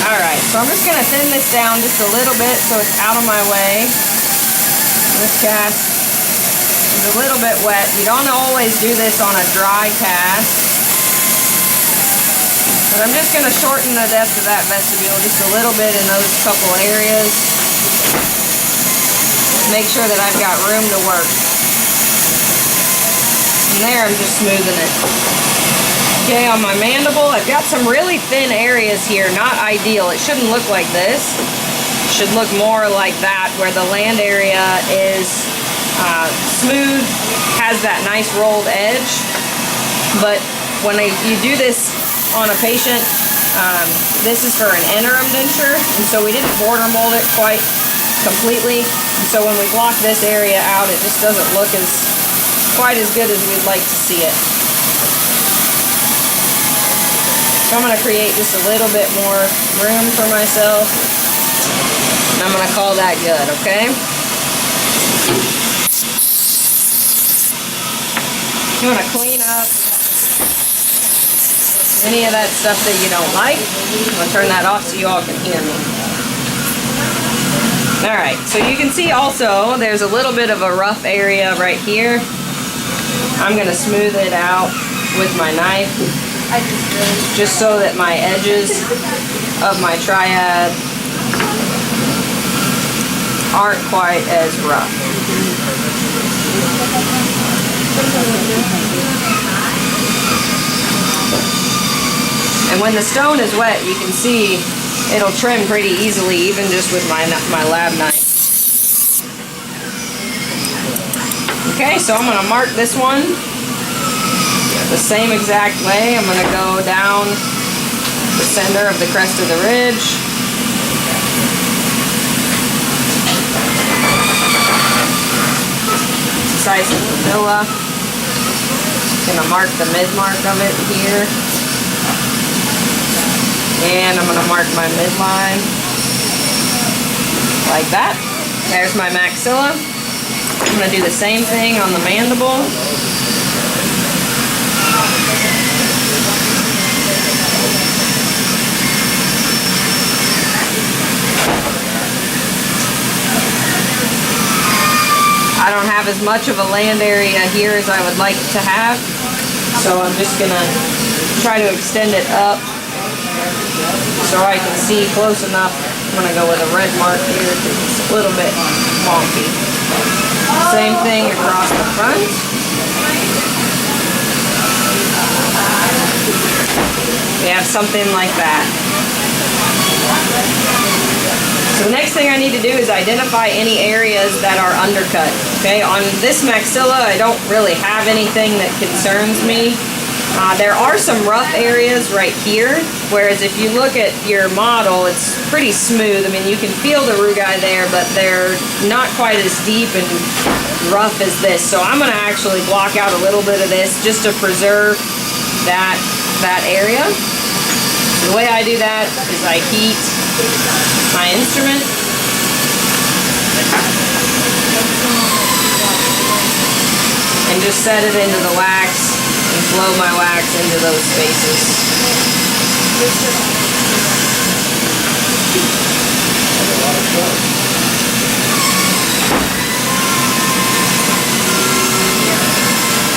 Alright, so I'm just going to thin this down just a little bit so it's out of my way. This cast is a little bit wet. You don't always do this on a dry cast. But I'm just going to shorten the depth of that vestibule just a little bit in those couple areas. Make sure that I've got room to work. And there I'm just smoothing it. Okay, on my mandible, I've got some really thin areas here, not ideal. It shouldn't look like this. It should look more like that, where the land area is smooth, has that nice rolled edge. But when you do this on a patient, this is for an interim denture, and so we didn't border mold it quite completely. And so when we block this area out, it just doesn't look quite as good as we'd like to see it. So I'm going to create just a little bit more room for myself. And I'm going to call that good, okay? You want to clean up any of that stuff that you don't like. I'm going to turn that off so you all can hear me. Alright, so you can see also there's a little bit of a rough area right here. I'm going to smooth it out with my knife, just so that my edges of my triad aren't quite as rough. And when the stone is wet, you can see it'll trim pretty easily, even just with my lab knife. Okay, so I'm going to mark this one the same exact way. I'm going to go down the center of the crest of the ridge. Size of the villa. I'm going to mark the mid-mark of it here. And I'm going to mark my midline like that. There's my maxilla. I'm going to do the same thing on the mandible. I don't have as much of a land area here as I would like to have, so I'm just going to try to extend it up so I can see close enough. I'm going to go with a red mark here because it's a little bit wonky. Same thing across the front. We have something like that. So the next thing I need to do is identify any areas that are undercut. Okay, on this maxilla, I don't really have anything that concerns me. There are some rough areas right here, whereas if you look at your model, it's pretty smooth. I mean, you can feel the rugae there, but they're not quite as deep and rough as this. So I'm going to actually block out a little bit of this just to preserve that area. The way I do that is I heat my instrument. And just set it into the wax and flow my wax into those spaces.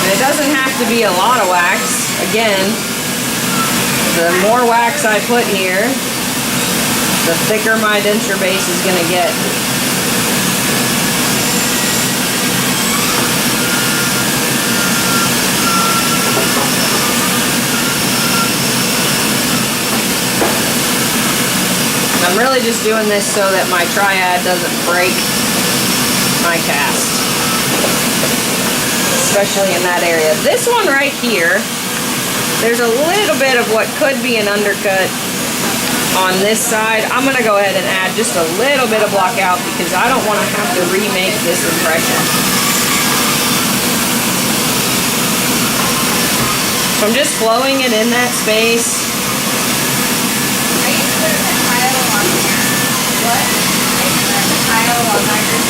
And it doesn't have to be a lot of wax. Again, the more wax I put here, the thicker my denture base is going to get. I'm really just doing this so that my triad doesn't break my cast, especially in that area. This one right here, there's a little bit of what could be an undercut on this side. I'm going to go ahead and add just a little bit of block out because I don't want to have to remake this impression. So I'm just flowing it in that space.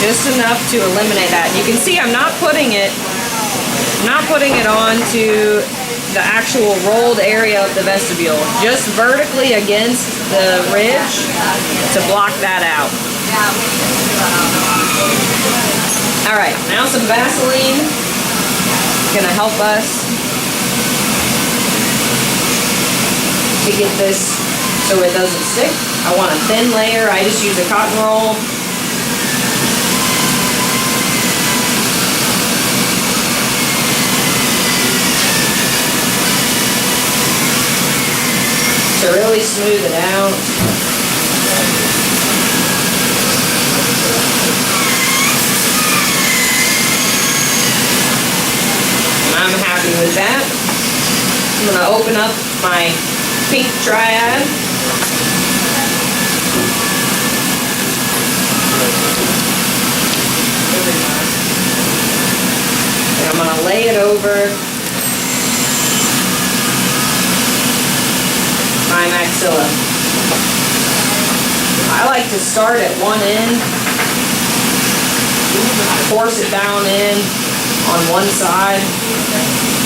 Just enough to eliminate that. You can see I'm not putting it onto the actual rolled area of the vestibule, just vertically against the ridge to block that out. All right, now some Vaseline. It's gonna help us to get this so it doesn't stick. I want a thin layer. I just use a cotton roll. To really smooth it out. And I'm happy with that. I'm going to open up my pink triad. And I'm going to lay it over my maxilla. I like to start at one end, force it down in on one side.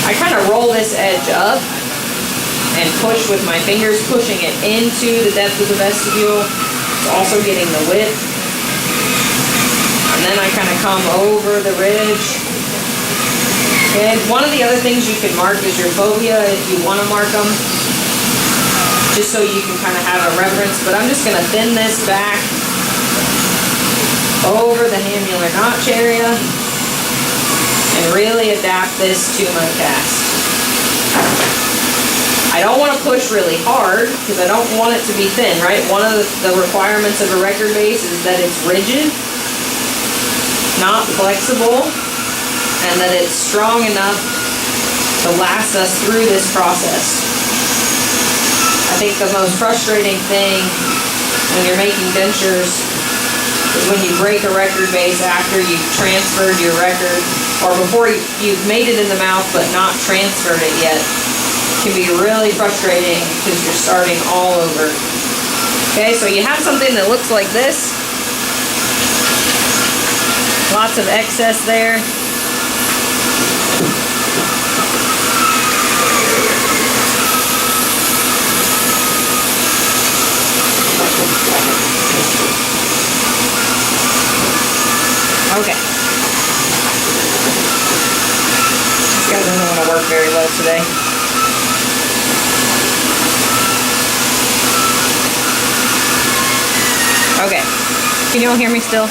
I kind of roll this edge up and push with my fingers, pushing it into the depth of the vestibule. It's also getting the width. And then I kind of come over the ridge. Okay, one of the other things you can mark is your fovea if you want to mark them, just so you can kind of have a reference. But I'm just going to thin this back over the hamular notch area and really adapt this to my cast. I don't want to push really hard because I don't want it to be thin, right? One of the requirements of a record base is that it's rigid, not flexible, and that it's strong enough to last us through this process. I think the most frustrating thing when you're making dentures is when you break a record base after you've transferred your record, or before you've made it in the mouth but not transferred it yet. It can be really frustrating because you're starting all over. Okay, so you have something that looks like this. Lots of excess there. Okay. This guy doesn't want to work very well today. Okay. Can you all hear me still?